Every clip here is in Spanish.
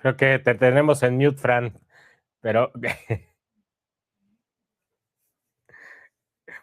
Creo que te tenemos en mute, Fran, pero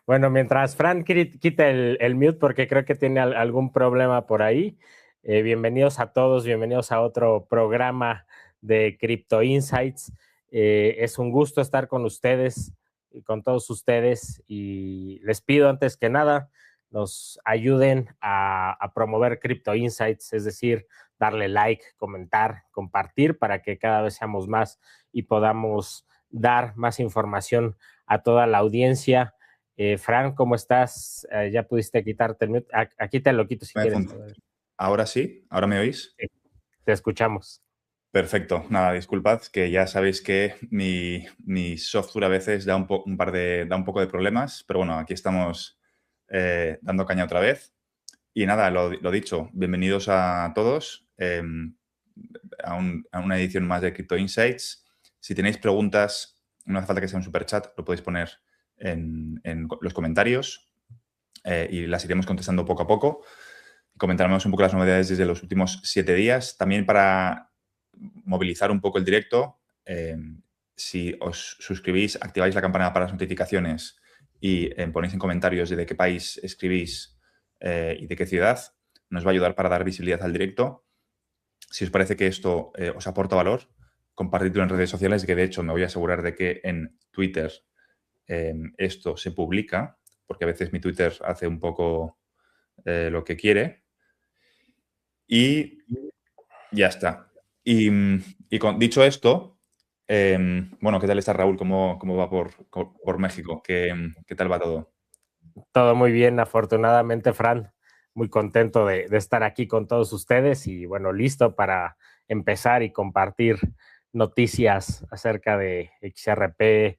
bueno, mientras Fran quita el mute porque creo que tiene algún problema por ahí. Bienvenidos a todos, bienvenidos a otro programa de Crypto Insights. Es un gusto estar con ustedes y con todos ustedes y les pido antes que nada nos ayuden a promover Crypto Insights, es decir, darle like, comentar, compartir para que cada vez seamos más y podamos dar más información a toda la audiencia. Fran, ¿cómo estás? Ya pudiste quitarte el mute. Aquí te lo quito si quieres. Ahora sí, ¿ahora me oís? Sí, te escuchamos. Perfecto. Nada, disculpad, que ya sabéis que mi software a veces da un poco de problemas, pero bueno, aquí estamos dando caña otra vez. Y nada, lo dicho, bienvenidos a todos a una edición más de Crypto Insights. Si tenéis preguntas, no hace falta que sea un superchat, lo podéis poner en los comentarios y las iremos contestando poco a poco. Comentaremos un poco las novedades desde los últimos 7 días. También para movilizar un poco el directo, si os suscribís, activáis la campana para las notificaciones y ponéis en comentarios de qué país escribís y de qué ciudad, nos va a ayudar para dar visibilidad al directo. Si os parece que esto os aporta valor, compartidlo en redes sociales, que de hecho me voy a asegurar de que en Twitter esto se publica, porque a veces mi Twitter hace un poco lo que quiere. Y ya está. Y dicho esto, bueno, ¿qué tal está Raúl? ¿Cómo va por México? ¿Qué tal va todo? Todo muy bien, afortunadamente, Fran. Muy contento de estar aquí con todos ustedes y bueno, listo para empezar y compartir noticias acerca de XRP,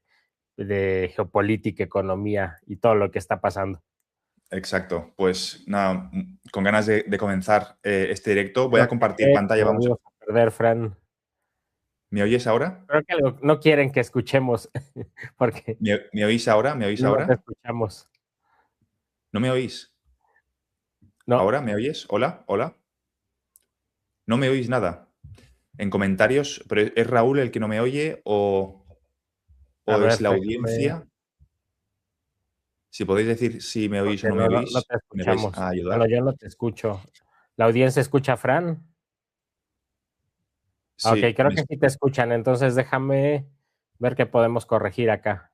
de geopolítica, economía y todo lo que está pasando. Exacto. Pues nada, con ganas de comenzar este directo. Voy Creo a compartir pantalla. que Vamos. volvimos a perder, Fran. ¿Me oyes ahora? Creo que no quieren que escuchemos porque ¿Me oís ahora? ¿Me oís no te ahora? escuchamos. ¿No me oís? No, ¿Ahora me oyes? ¿Hola? ¿Hola? ¿No me oís nada? En comentarios, ¿pero es Raúl el que no me oye a o es ver, la déjame, audiencia? Si podéis decir si me oís o porque no me no oís, te me vais escuchamos. a Bueno, ayudar. yo no te escucho. ¿La audiencia escucha a Fran? Ok, Sí, creo que sí te escuchan, entonces déjame ver qué podemos corregir acá.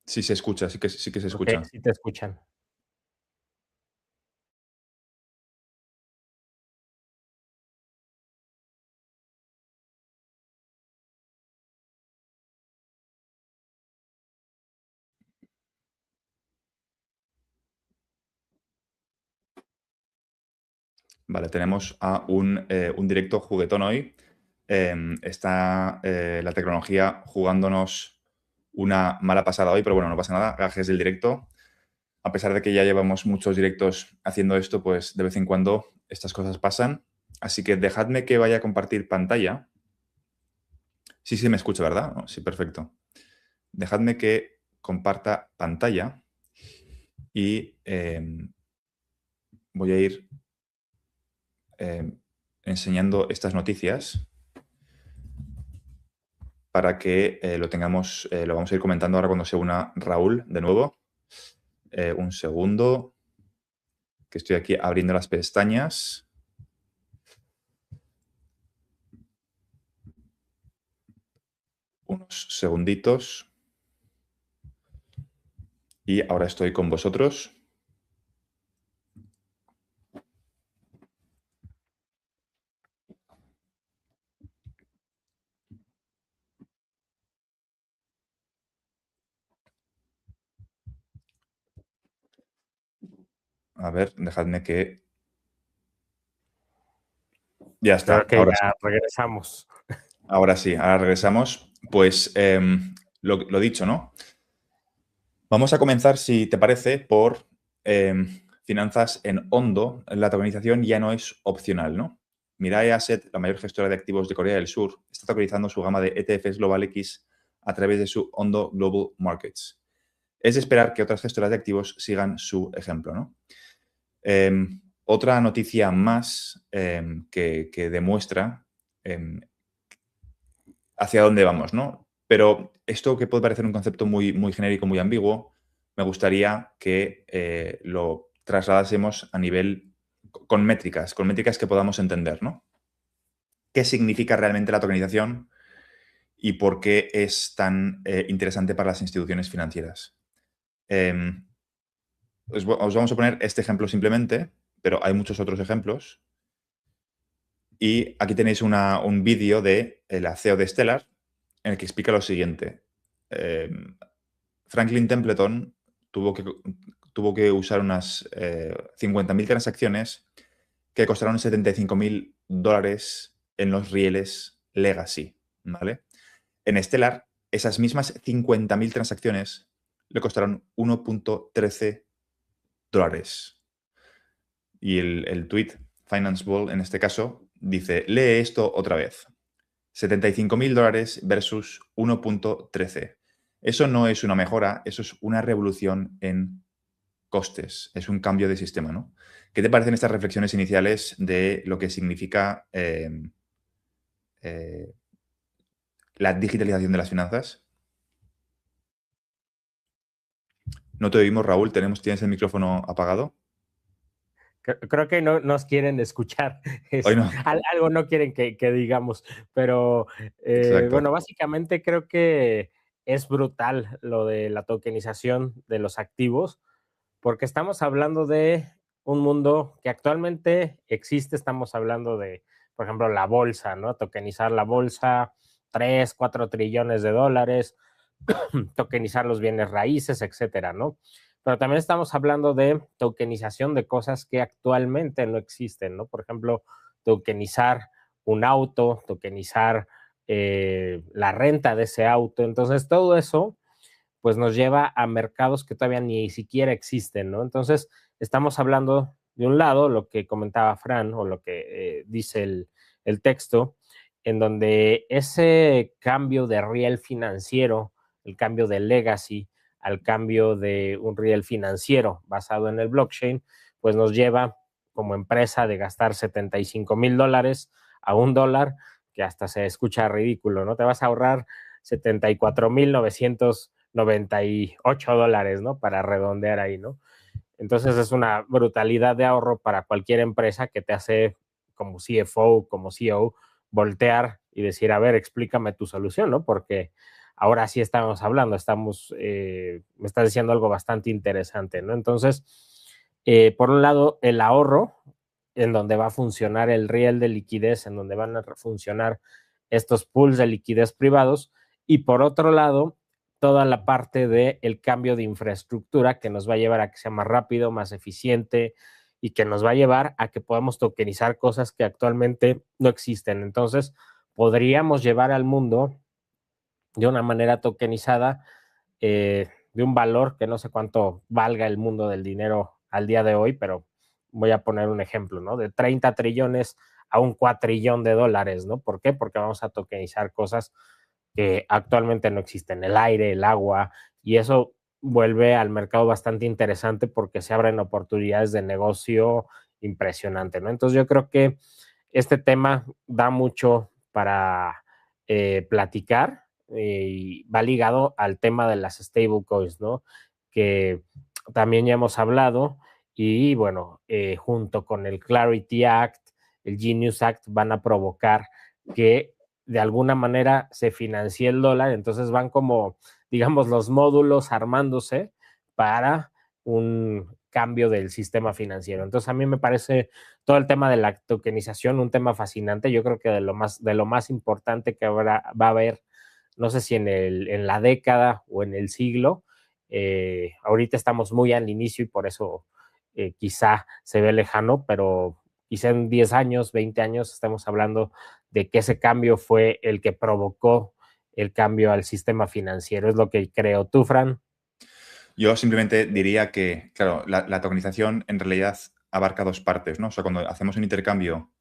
sí se escucha, sí que se Ok, escucha. sí te escuchan. Vale, tenemos a un directo juguetón hoy. Está la tecnología jugándonos una mala pasada hoy, pero bueno, no pasa nada, gajes del directo. A pesar de que ya llevamos muchos directos haciendo esto, pues de vez en cuando estas cosas pasan. Así que dejadme que vaya a compartir pantalla. Sí, sí, me escucha, ¿verdad? No, sí, perfecto. Dejadme que comparta pantalla y voy a ir enseñando estas noticias para que lo tengamos, lo vamos a ir comentando ahora cuando se una Raúl de nuevo. Un segundo, que estoy aquí abriendo las pestañas. Unos segunditos. Y ahora estoy con vosotros. A ver, dejadme que... Ya está, Creo que ahora sí. ya regresamos. Ahora sí, ahora regresamos. Pues lo dicho, ¿no? Vamos a comenzar, si te parece, por finanzas en hondo. La tokenización ya no es opcional, ¿no? Mirae Asset, la mayor gestora de activos de Corea del Sur, está tokenizando su gama de ETFs Global X a través de su Hondo Global Markets. Es de esperar que otras gestoras de activos sigan su ejemplo, ¿no? Otra noticia más que demuestra hacia dónde vamos, ¿no? Pero esto que puede parecer un concepto muy, muy genérico, muy ambiguo, me gustaría que lo trasladásemos a nivel con métricas que podamos entender, ¿no? ¿Qué significa realmente la tokenización y por qué es tan interesante para las instituciones financieras? Os vamos a poner este ejemplo simplemente, pero hay muchos otros ejemplos. Y aquí tenéis un vídeo de la CEO de Stellar en el que explica lo siguiente. Franklin Templeton tuvo que usar unas 50.000 transacciones que costaron $75.000 en los rieles Legacy, ¿vale? En Stellar, esas mismas 50.000 transacciones le costaron $1.13. Y el tweet, Finance Ball en este caso, dice, lee esto otra vez. $75.000 versus 1.13. Eso no es una mejora, eso es una revolución en costes, es un cambio de sistema, ¿no? ¿Qué te parecen estas reflexiones iniciales de lo que significa la digitalización de las finanzas? No te oímos, Raúl, ¿tienes el micrófono apagado? Creo que no nos quieren escuchar, Hoy no. algo no quieren que digamos, pero Exacto. bueno, básicamente creo que es brutal lo de la tokenización de los activos, porque estamos hablando de un mundo que actualmente existe, estamos hablando de, por ejemplo, la bolsa, ¿no? Tokenizar la bolsa, 3, 4 trillones de dólares, tokenizar los bienes raíces, etcétera, ¿no? Pero también estamos hablando de tokenización de cosas que actualmente no existen, ¿no? Por ejemplo, tokenizar un auto, tokenizar la renta de ese auto. Entonces, todo eso, pues nos lleva a mercados que todavía ni siquiera existen, ¿no? Entonces, estamos hablando de un lado, lo que comentaba Fran, o lo que dice el texto, en donde ese cambio de riel financiero, el cambio de legacy al cambio de un riel financiero basado en el blockchain, pues nos lleva como empresa de gastar $75,000 a $1, que hasta se escucha ridículo, ¿no? Te vas a ahorrar $74,998, ¿no? Para redondear ahí, ¿no? Entonces es una brutalidad de ahorro para cualquier empresa que te hace como CFO, como CEO, voltear y decir, a ver, explícame tu solución, ¿no? Porque ahora sí estamos hablando, me estás diciendo algo bastante interesante, ¿no? Entonces, por un lado, el ahorro, en donde va a funcionar el riel de liquidez, en donde van a funcionar estos pools de liquidez privados, y por otro lado, toda la parte del cambio de infraestructura que nos va a llevar a que sea más rápido, más eficiente y que nos va a llevar a que podamos tokenizar cosas que actualmente no existen. Entonces, podríamos llevar al mundo de una manera tokenizada, de un valor que no sé cuánto valga el mundo del dinero al día de hoy, pero voy a poner un ejemplo, ¿no? De 30 trillones a un cuatrillón de dólares, ¿no? ¿Por qué? Porque vamos a tokenizar cosas que actualmente no existen, el aire, el agua, y eso vuelve al mercado bastante interesante porque se abren oportunidades de negocio impresionante, ¿no? Entonces yo creo que este tema da mucho para platicar, y va ligado al tema de las stablecoins, ¿no? Que también ya hemos hablado y bueno, junto con el Clarity Act, el Genius Act van a provocar que de alguna manera se financie el dólar, entonces van como, digamos, los módulos armándose para un cambio del sistema financiero. Entonces a mí me parece todo el tema de la tokenización un tema fascinante. Yo creo que de lo más importante que va a haber, no sé si en la década o en el siglo. Ahorita estamos muy al inicio y por eso quizá se ve lejano, pero quizá en 10 años, 20 años, estamos hablando de que ese cambio fue el que provocó el cambio al sistema financiero. Es lo que creo. ¿Tú, Fran? Yo simplemente diría que, claro, la tokenización en realidad abarca dos partes, ¿no? O sea, cuando hacemos un intercambio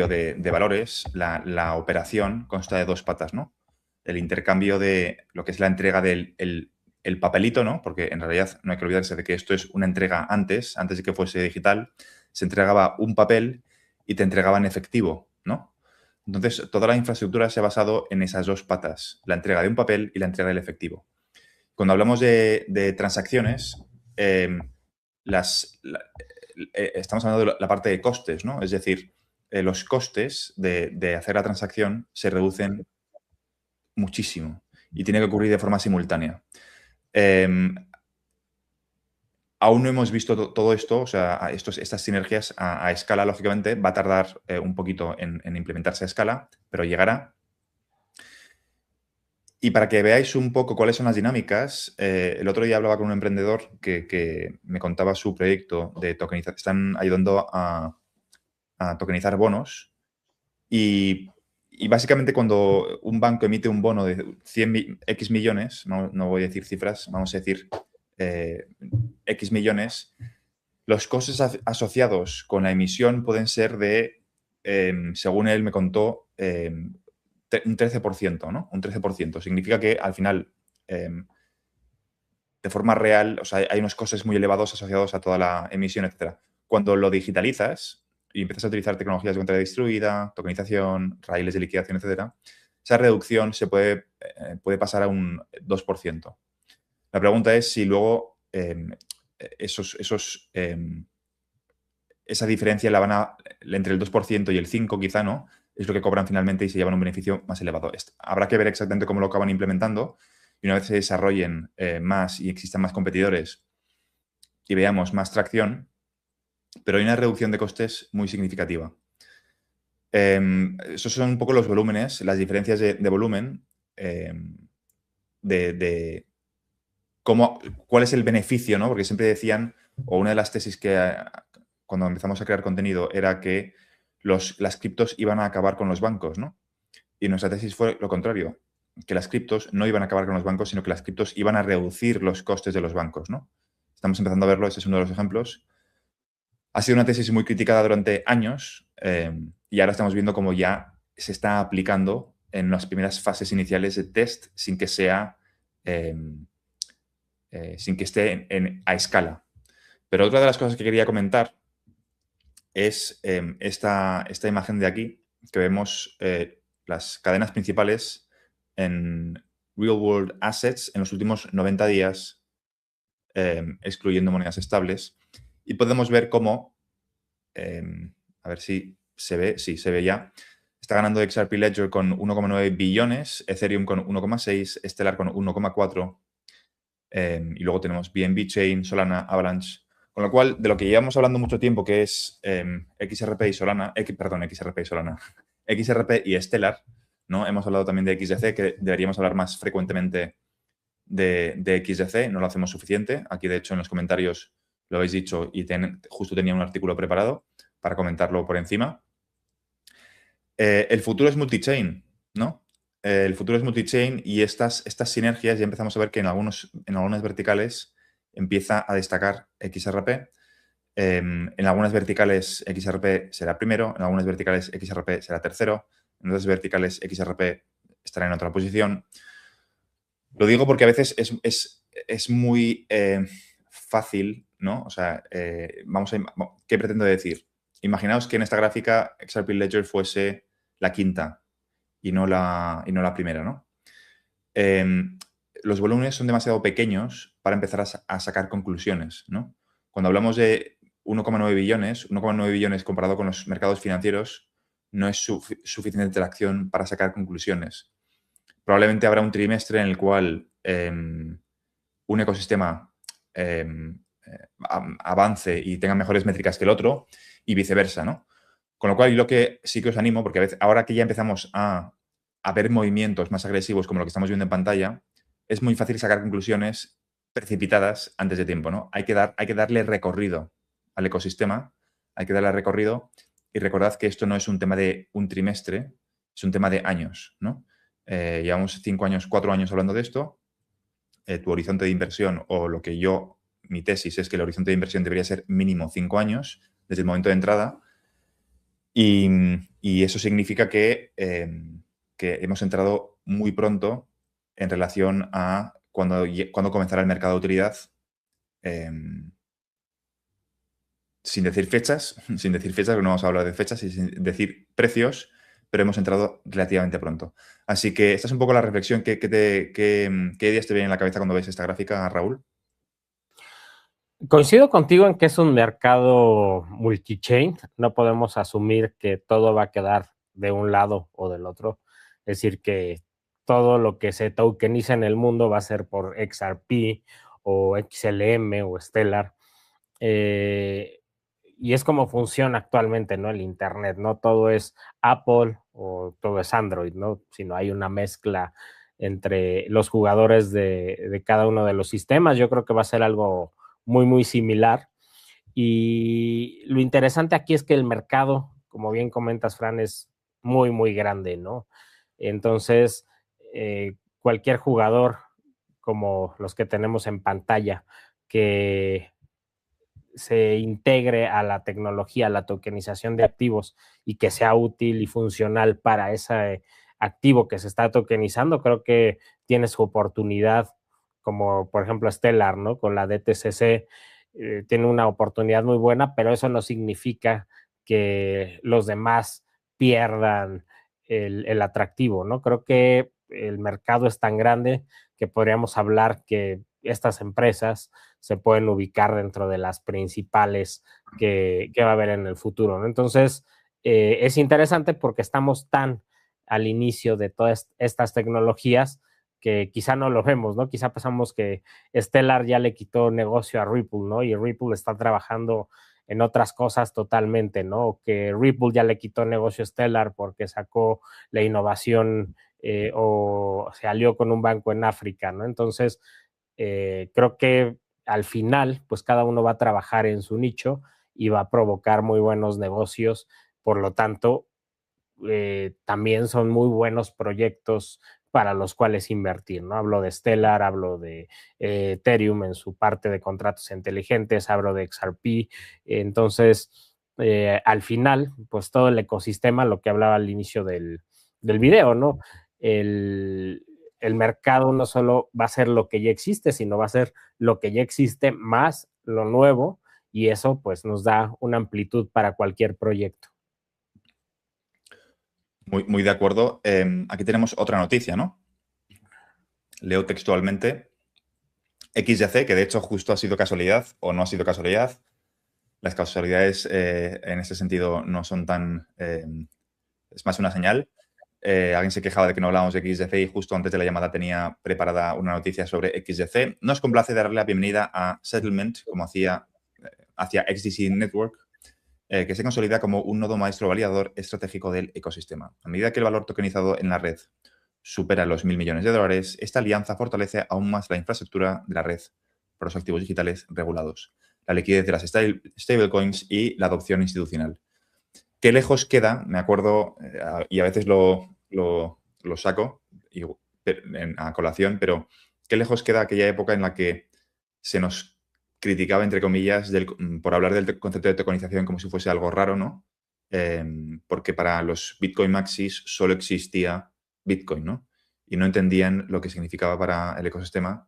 de valores, la operación consta de dos patas, ¿no? El intercambio de lo que es la entrega del el papelito, ¿no? Porque en realidad no hay que olvidarse de que esto es una entrega antes de que fuese digital, se entregaba un papel y te entregaban efectivo, ¿no? Entonces, toda la infraestructura se ha basado en esas dos patas, la entrega de un papel y la entrega del efectivo. Cuando hablamos de transacciones, eh, estamos hablando de la parte de costes, ¿no? Es decir, los costes de hacer la transacción se reducen muchísimo y tiene que ocurrir de forma simultánea. Eh, Aún no hemos visto todo esto, o sea, estas sinergias a escala, lógicamente, va a tardar un poquito en implementarse a escala, pero llegará. Y para que veáis un poco cuáles son las dinámicas, el otro día hablaba con un emprendedor que me contaba su proyecto de tokenizar. Están ayudando a tokenizar bonos y básicamente cuando un banco emite un bono de 100 X millones, no voy a decir cifras, vamos a decir X millones, los costes asociados con la emisión pueden ser de, según él me contó, un 13%, ¿no? Un 13%. Significa que al final, de forma real, o sea, hay unos costes muy elevados asociados a toda la emisión, etcétera. Cuando lo digitalizas y empiezas a utilizar tecnologías de contraria distribuida, tokenización, raíles de liquidación, etcétera, esa reducción se puede pasar a un 2%. La pregunta es si luego esa diferencia entre el 2% y el 5%, quizá, ¿no? Es lo que cobran finalmente y se llevan un beneficio más elevado. Habrá que ver exactamente cómo lo acaban implementando y una vez se desarrollen más y existan más competidores y veamos más tracción, pero hay una reducción de costes muy significativa. Esos son un poco los volúmenes, las diferencias de volumen, de cuál es el beneficio, ¿no? Porque siempre decían, o una de las tesis que cuando empezamos a crear contenido era que las criptos iban a acabar con los bancos, ¿no? Y nuestra tesis fue lo contrario, que las criptos no iban a acabar con los bancos, sino que las criptos iban a reducir los costes de los bancos, ¿no? Estamos empezando a verlo, ese es uno de los ejemplos. Ha sido una tesis muy criticada durante años y ahora estamos viendo cómo ya se está aplicando en las primeras fases iniciales de test sin que sea, sin que esté a escala. Pero otra de las cosas que quería comentar es esta imagen de aquí, que vemos las cadenas principales en Real World Assets en los últimos 90 días, excluyendo monedas estables. Y podemos ver cómo, a ver si se ve, sí, se ve ya, está ganando XRP Ledger con 1,9 billones, Ethereum con 1,6, Stellar con 1,4, y luego tenemos BNB Chain, Solana, Avalanche. Con lo cual, de lo que llevamos hablando mucho tiempo, que es XRP y Solana, XRP y Solana, XRP y Stellar, ¿no? Hemos hablado también de XDC, que deberíamos hablar más frecuentemente de XDC, no lo hacemos suficiente. Aquí, de hecho, en los comentarios lo habéis dicho y justo tenía un artículo preparado para comentarlo por encima. El futuro es multi-chain, ¿no? El futuro es multi-chain y estas sinergias ya empezamos a ver que en algunas verticales empieza a destacar XRP. En algunas verticales XRP será primero, en algunas verticales XRP será tercero, en otras verticales XRP estará en otra posición. Lo digo porque a veces es muy fácil, ¿no? O sea, ¿qué pretendo decir? Imaginaos que en esta gráfica XRP Ledger fuese la quinta y no la primera, ¿no? Los volúmenes son demasiado pequeños para empezar a sacar conclusiones, ¿no? Cuando hablamos de 1,9 billones, 1,9 billones comparado con los mercados financieros no es suficiente tracción para sacar conclusiones. Probablemente habrá un trimestre en el cual un ecosistema avance y tenga mejores métricas que el otro y viceversa, ¿no? Con lo cual, yo lo que sí que os animo, porque a veces, ahora que ya empezamos a ver movimientos más agresivos como lo que estamos viendo en pantalla, es muy fácil sacar conclusiones precipitadas antes de tiempo, ¿no? Hay que darle recorrido al ecosistema, hay que darle recorrido, y recordad que esto no es un tema de un trimestre, es un tema de años, ¿no? Llevamos 5 años, 4 años hablando de esto. Tu horizonte de inversión, o mi tesis es que el horizonte de inversión debería ser mínimo 5 años desde el momento de entrada, y eso significa que hemos entrado muy pronto en relación a cuando comenzará el mercado de utilidad, sin decir fechas, que no vamos a hablar de fechas, y sin decir precios, pero hemos entrado relativamente pronto. Así que esta es un poco la reflexión. ¿Qué ideas te vienen en la cabeza cuando ves esta gráfica, Raúl? Coincido contigo en que es un mercado multi-chain. No podemos asumir que todo va a quedar de un lado o del otro. Es decir, que todo lo que se tokeniza en el mundo va a ser por XRP o XLM o Stellar. Y es como funciona actualmente, ¿no? El Internet. No todo es Apple o todo es Android, ¿no? Sino hay una mezcla entre los jugadores de cada uno de los sistemas. Yo creo que va a ser algo muy, muy similar. Y lo interesante aquí es que el mercado, como bien comentas, Fran, es muy, muy grande, ¿no? Entonces, cualquier jugador como los que tenemos en pantalla que se integre a la tecnología, a la tokenización de activos y que sea útil y funcional para ese activo que se está tokenizando, creo que tiene su oportunidad, como por ejemplo Stellar, ¿no? Con la DTCC, tiene una oportunidad muy buena, pero eso no significa que los demás pierdan el atractivo, ¿no? Creo que el mercado es tan grande que podríamos hablar que estas empresas se pueden ubicar dentro de las principales que va a haber en el futuro, ¿no? Entonces, es interesante porque estamos tan al inicio de todas estas tecnologías que quizá no lo vemos, ¿no? Quizá pensamos que Stellar ya le quitó negocio a Ripple, ¿no? Y Ripple está trabajando en otras cosas totalmente, ¿no? Que Ripple ya le quitó negocio a Stellar porque sacó la innovación o se alió con un banco en África, ¿no? Entonces, creo que al final, pues cada uno va a trabajar en su nicho y va a provocar muy buenos negocios. Por lo tanto, también son muy buenos proyectos para los cuales invertir, ¿no? Hablo de Stellar, hablo de Ethereum en su parte de contratos inteligentes, hablo de XRP. Entonces, al final, pues todo el ecosistema, lo que hablaba al inicio del video, ¿no? El mercado no solo va a ser lo que ya existe, sino va a ser lo que ya existe más lo nuevo, y eso pues nos da una amplitud para cualquier proyecto. Muy, muy de acuerdo. Aquí tenemos otra noticia, ¿no? Leo textualmente. XYZ, que de hecho justo ha sido casualidad o no ha sido casualidad. Las casualidades en ese sentido no son tan... es más una señal. Alguien se quejaba de que no hablábamos de XYZ y justo antes de la llamada tenía preparada una noticia sobre XYZ. Nos complace darle la bienvenida a Settlement, como hacia XDC Network, que se consolida como un nodo maestro validador estratégico del ecosistema. A medida que el valor tokenizado en la red supera los $1.000 millones, esta alianza fortalece aún más la infraestructura de la red para los activos digitales regulados, la liquidez de las stablecoins y la adopción institucional. ¿Qué lejos queda? Me acuerdo, y a veces lo saco a colación, pero ¿qué lejos queda aquella época en la que se nos criticaba, entre comillas, por hablar del concepto de tokenización como si fuese algo raro, ¿no? Porque para los Bitcoin Maxis solo existía Bitcoin, ¿no? Y no entendían lo que significaba para el ecosistema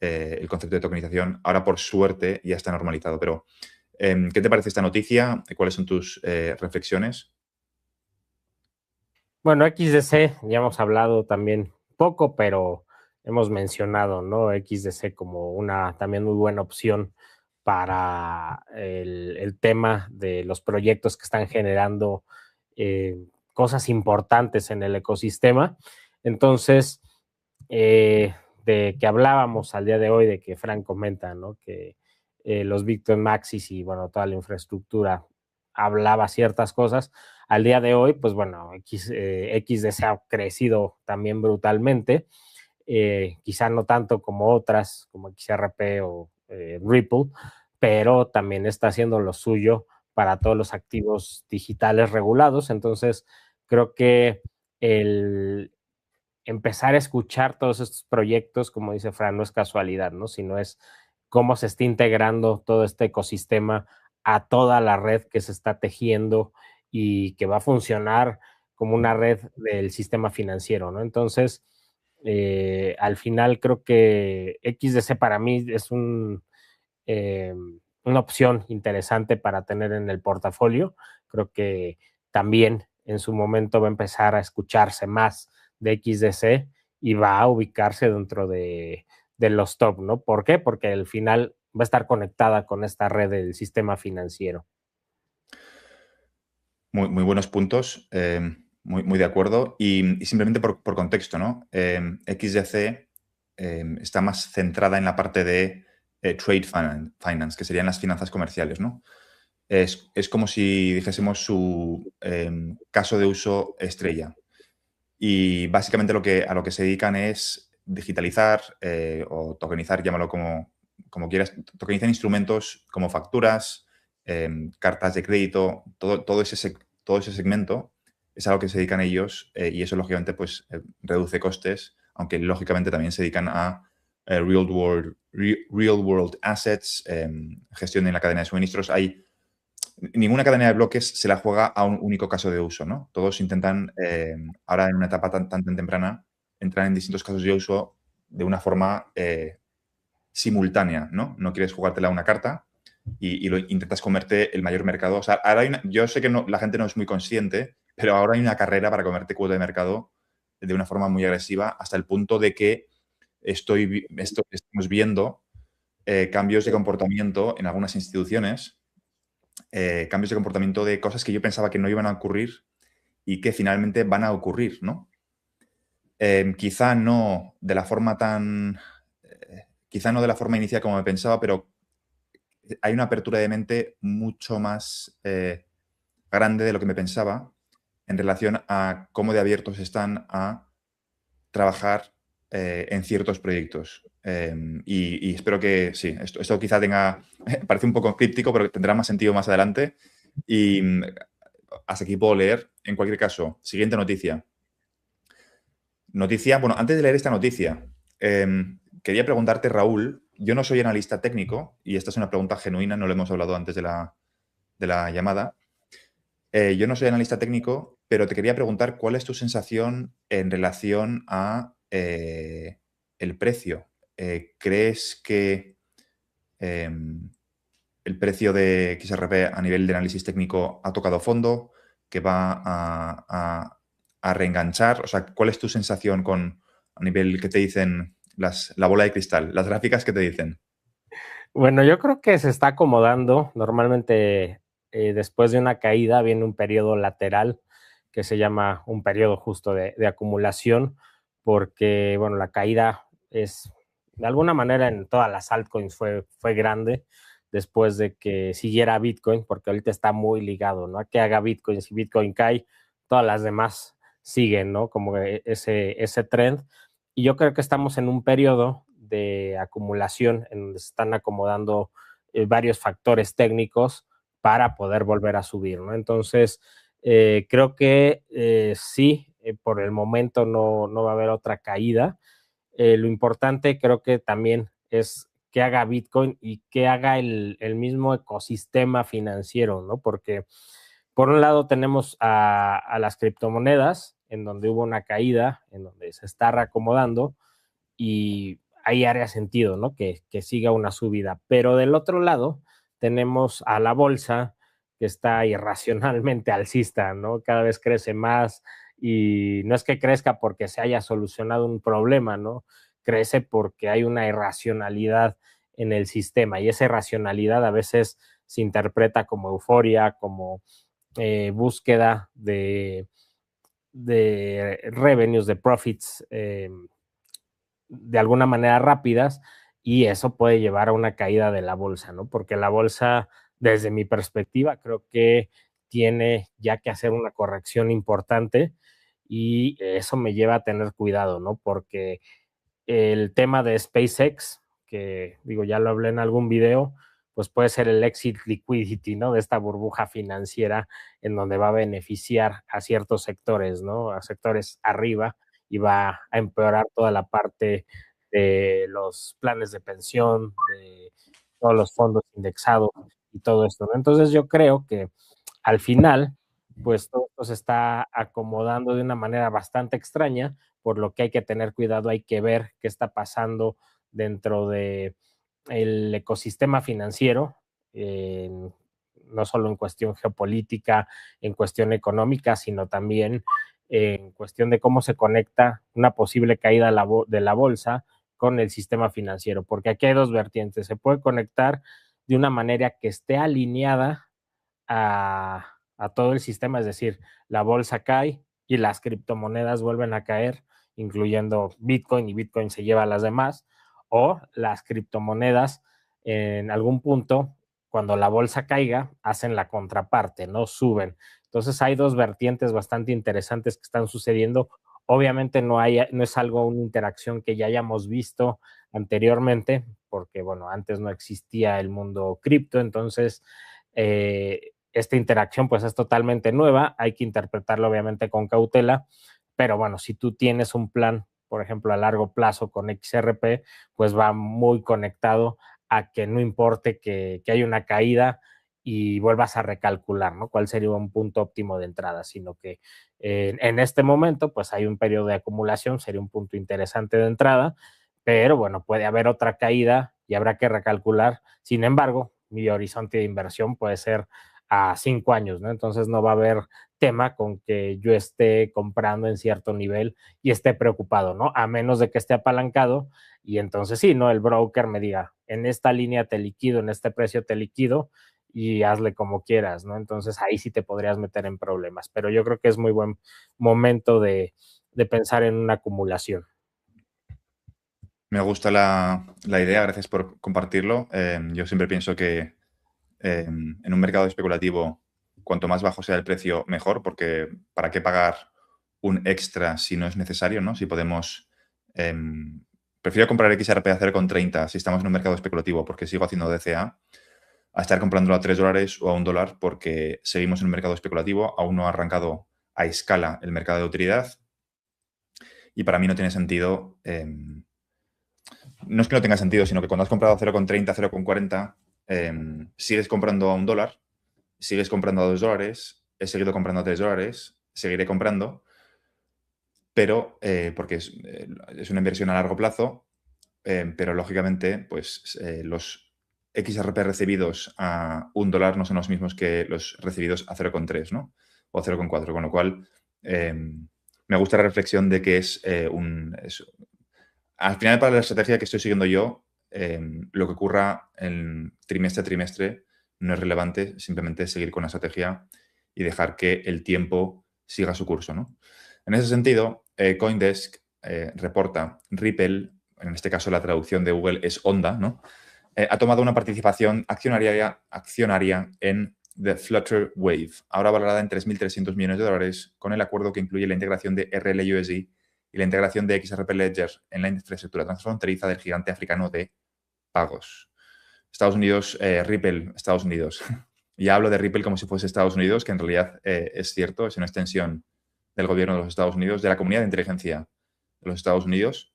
el concepto de tokenización. Ahora, por suerte, ya está normalizado. Pero, ¿qué te parece esta noticia? ¿Cuáles son tus reflexiones? Bueno, XDC, ya hemos hablado también poco, pero hemos mencionado, ¿no? XDC como una también muy buena opción para el tema de los proyectos que están generando cosas importantes en el ecosistema. Entonces, de que hablábamos al día de hoy, de que Frank comenta, ¿no? Que los Bitcoin Maxis y, bueno, toda la infraestructura hablaba ciertas cosas. Al día de hoy, pues bueno, XDC ha crecido también brutalmente. quizá no tanto como otras, como XRP o Ripple, pero también está haciendo lo suyo para todos los activos digitales regulados. Entonces, creo que el empezar a escuchar todos estos proyectos, como dice Fran, no es casualidad, ¿no? Sino es cómo se está integrando todo este ecosistema a toda la red que se está tejiendo y que va a funcionar como una red del sistema financiero, ¿no? Entonces, al final creo que XDC para mí es una opción interesante para tener en el portafolio. Creo que también en su momento va a empezar a escucharse más de XDC y va a ubicarse dentro de los top, ¿no? ¿Por qué? Porque al final va a estar conectada con esta red del sistema financiero. Muy buenos puntos, muy de acuerdo. Y simplemente por contexto, ¿no? XDC está más centrada en la parte de trade finance, que serían las finanzas comerciales, ¿no? Es como si dijésemos su caso de uso estrella. Y básicamente a lo que se dedican es digitalizar o tokenizar, llámalo como quieras, tokenizar instrumentos como facturas, cartas de crédito, todo ese segmento es a lo que se dedican ellos y eso lógicamente pues reduce costes, aunque lógicamente también se dedican a real world assets, gestión en la cadena de suministros. Ninguna cadena de bloques se la juega a un único caso de uso, ¿no? Todos intentan, ahora en una etapa tan temprana, entrar en distintos casos de uso de una forma simultánea, ¿no? No quieres jugártela a una carta y lo intentas comerte el mayor mercado. O sea, ahora yo sé que la gente no es muy consciente, pero ahora hay una carrera para comerte cuota de mercado de una forma muy agresiva hasta el punto de que estamos viendo cambios de comportamiento en algunas instituciones, cambios de comportamiento de cosas que yo pensaba que no iban a ocurrir y que finalmente van a ocurrir, ¿no? Quizá no de la forma quizá no de la forma inicial como me pensaba, pero hay una apertura de mente mucho más grande de lo que me pensaba en relación a cómo de abiertos están a trabajar en ciertos proyectos. Y espero que sí, esto quizá parece un poco críptico, pero tendrá más sentido más adelante. Y hasta aquí puedo leer. En cualquier caso, siguiente noticia. Bueno, antes de leer esta noticia, quería preguntarte, Raúl, yo no soy analista técnico, y esta es una pregunta genuina, no lo hemos hablado antes de la llamada. Yo no soy analista técnico, pero te quería preguntar cuál es tu sensación en relación a el precio. ¿Crees que el precio de XRP a nivel de análisis técnico ha tocado fondo, que va a reenganchar? O sea, ¿cuál es tu sensación a nivel que te dicen la bola de cristal, las gráficas que te dicen? Bueno, yo creo que se está acomodando. Normalmente, después de una caída viene un periodo lateral que se llama un periodo justo de acumulación, porque, bueno, la caída es, de alguna manera, en todas las altcoins fue grande después de que siguiera Bitcoin, porque ahorita está muy ligado, ¿no? A que haga Bitcoin. Si Bitcoin cae, todas las demás siguen, ¿no? Como ese trend. Y yo creo que estamos en un periodo de acumulación en donde se están acomodando varios factores técnicos para poder volver a subir, ¿no? Entonces, creo que sí, por el momento no va a haber otra caída. Lo importante creo que también es que haga Bitcoin y que haga el mismo ecosistema financiero, ¿no? Porque por un lado tenemos a las criptomonedas, en donde hubo una caída, en donde se está reacomodando y ahí haría sentido, ¿no? Que siga una subida. Pero del otro lado tenemos a la bolsa que está irracionalmente alcista, ¿no? Cada vez crece más y no es que crezca porque se haya solucionado un problema, ¿no? Crece porque hay una irracionalidad en el sistema y esa irracionalidad a veces se interpreta como euforia, como búsqueda de revenues, de profits, de alguna manera rápidas, y eso puede llevar a una caída de la bolsa, ¿no? Porque la bolsa, desde mi perspectiva, creo que tiene ya que hacer una corrección importante y eso me lleva a tener cuidado, ¿no? Porque el tema de SpaceX, que digo, ya lo hablé en algún video, pues puede ser el exit liquidity, ¿no? De esta burbuja financiera en donde va a beneficiar a ciertos sectores, ¿no? A sectores arriba y va a empeorar toda la parte de los planes de pensión, de todos los fondos indexados y todo esto, ¿no? Entonces yo creo que al final, pues todo esto se está acomodando de una manera bastante extraña, por lo que hay que tener cuidado, hay que ver qué está pasando dentro de el ecosistema financiero, no solo en cuestión geopolítica, en cuestión económica, sino también en cuestión de cómo se conecta una posible caída de la bolsa con el sistema financiero, porque aquí hay dos vertientes. Se puede conectar de una manera que esté alineada a todo el sistema, es decir, la bolsa cae y las criptomonedas vuelven a caer, incluyendo Bitcoin, y Bitcoin se lleva a las demás, o las criptomonedas en algún punto, cuando la bolsa caiga, hacen la contraparte, ¿no? Suben. Entonces hay dos vertientes bastante interesantes que están sucediendo. Obviamente no es algo, una interacción que ya hayamos visto anteriormente, porque bueno, antes no existía el mundo cripto, entonces esta interacción pues es totalmente nueva, hay que interpretarlo obviamente con cautela, pero bueno, si tú tienes un plan, por ejemplo, a largo plazo con XRP, pues va muy conectado a que no importe que haya una caída y vuelvas a recalcular, ¿no? ¿Cuál sería un punto óptimo de entrada? Sino que en este momento, pues hay un periodo de acumulación, sería un punto interesante de entrada, pero bueno, puede haber otra caída y habrá que recalcular. Sin embargo, mi horizonte de inversión puede ser a 5 años, ¿no? Entonces no va a haber tema con que yo esté comprando en cierto nivel y esté preocupado, ¿no? A menos de que esté apalancado y entonces sí, ¿no? El broker me diga, en esta línea te liquido, en este precio te liquido y hazle como quieras, ¿no? Entonces ahí sí te podrías meter en problemas, pero yo creo que es muy buen momento de pensar en una acumulación. Me gusta la idea, gracias por compartirlo. Yo siempre pienso que en un mercado especulativo, cuanto más bajo sea el precio, mejor, porque ¿para qué pagar un extra si no es necesario, ¿no? Si podemos... prefiero comprar XRP a 0,30 si estamos en un mercado especulativo porque sigo haciendo DCA, a estar comprándolo a $3 o a $1 porque seguimos en un mercado especulativo, aún no ha arrancado a escala el mercado de utilidad y para mí no tiene sentido... no es que no tenga sentido, sino que cuando has comprado a 0,30, 0,40, sigues comprando a $1, sigues comprando a $2, he seguido comprando a $3, seguiré comprando, pero porque es una inversión a largo plazo, pero lógicamente, pues los XRP recibidos a $1 no son los mismos que los recibidos a 0,3, ¿no? O 0,4, con lo cual me gusta la reflexión de que al final, para la estrategia que estoy siguiendo yo, lo que ocurra en trimestre a trimestre no es relevante, simplemente seguir con la estrategia y dejar que el tiempo siga su curso, ¿no? En ese sentido, CoinDesk reporta Ripple, en este caso la traducción de Google es Onda, ¿no? Ha tomado una participación accionaria en The Flutter Wave, ahora valorada en 3.300 millones de dólares, con el acuerdo que incluye la integración de RLUSD y la integración de XRP Ledger en la infraestructura transfronteriza del gigante africano de pagos. Estados Unidos, Ripple, Estados Unidos. Ya hablo de Ripple como si fuese Estados Unidos, que en realidad es cierto, es una extensión del gobierno de los Estados Unidos, de la comunidad de inteligencia de los Estados Unidos,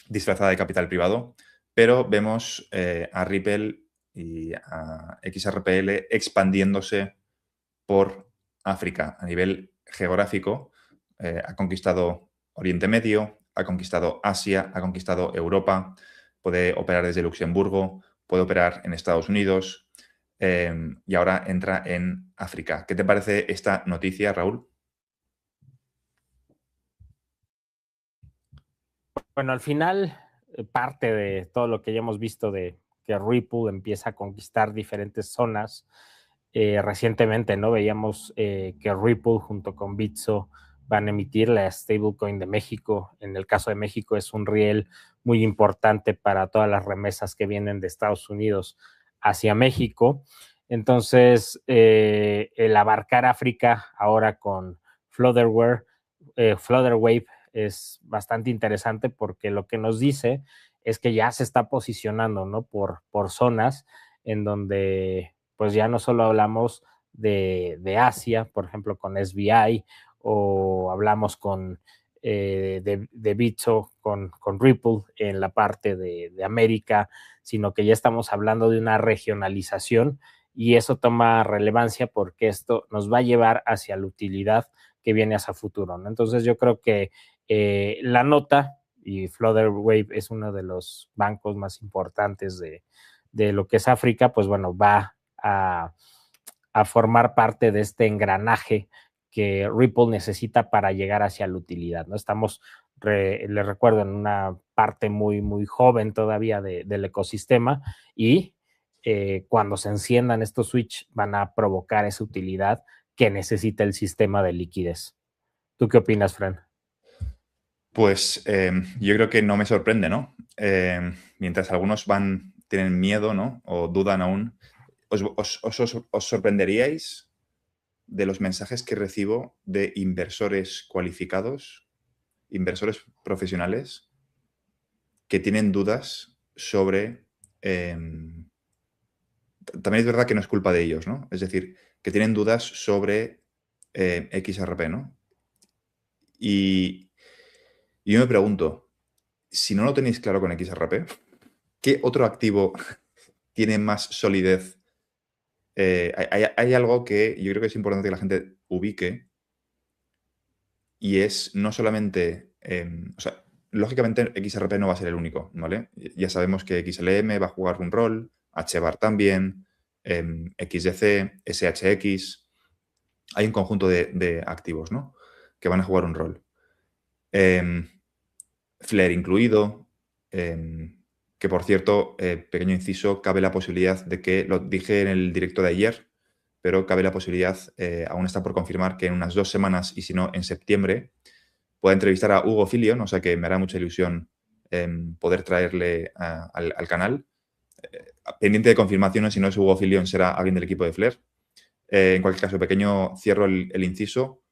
disfrazada de capital privado, pero vemos a Ripple y a XRPL expandiéndose por África a nivel geográfico. Ha conquistado Oriente Medio, ha conquistado Asia, ha conquistado Europa, puede operar desde Luxemburgo, puede operar en Estados Unidos y ahora entra en África. ¿Qué te parece esta noticia, Raúl? Bueno, al final, parte de todo lo que ya hemos visto de que Ripple empieza a conquistar diferentes zonas. Recientemente, ¿no? Veíamos que Ripple junto con Bitso van a emitir la stablecoin de México. En el caso de México es un riel muy importante para todas las remesas que vienen de Estados Unidos hacia México. Entonces, el abarcar África ahora con Flutterwave es bastante interesante porque lo que nos dice es que ya se está posicionando, ¿no? Por zonas en donde pues ya no solo hablamos de Asia, por ejemplo, con SBI, o hablamos de Bitso con Ripple en la parte de América, sino que ya estamos hablando de una regionalización y eso toma relevancia porque esto nos va a llevar hacia la utilidad que viene hacia futuro, ¿no? Entonces yo creo que la nota, y Flutterwave es uno de los bancos más importantes de lo que es África, pues bueno, va a formar parte de este engranaje que Ripple necesita para llegar hacia la utilidad, ¿no? Estamos, les recuerdo, en una parte muy, muy joven todavía del ecosistema y cuando se enciendan estos switch van a provocar esa utilidad que necesita el sistema de liquidez. ¿Tú qué opinas, Fran? Pues yo creo que no me sorprende, ¿no? Mientras algunos tienen miedo, ¿no? O dudan aún, ¿os sorprenderíais de los mensajes que recibo de inversores cualificados, inversores profesionales, que tienen dudas sobre... también es verdad que no es culpa de ellos, ¿no? Es decir, que tienen dudas sobre XRP, ¿no? Y yo me pregunto, si no lo tenéis claro con XRP, ¿qué otro activo tiene más solidez? Hay algo que yo creo que es importante que la gente ubique y es no solamente, o sea, lógicamente XRP no va a ser el único, ¿vale? Ya sabemos que XLM va a jugar un rol, HBAR también, XDC, SHX, hay un conjunto de activos, ¿no? Que van a jugar un rol. Flare incluido, que por cierto, pequeño inciso, cabe la posibilidad de que, lo dije en el directo de ayer, pero cabe la posibilidad, aún está por confirmar, que en unas 2 semanas, y si no, en septiembre, pueda entrevistar a Hugo Filion, o sea que me hará mucha ilusión poder traerle al canal. Pendiente de confirmaciones, si no es Hugo Filion, será alguien del equipo de Flare. En cualquier caso, pequeño, cierro el inciso.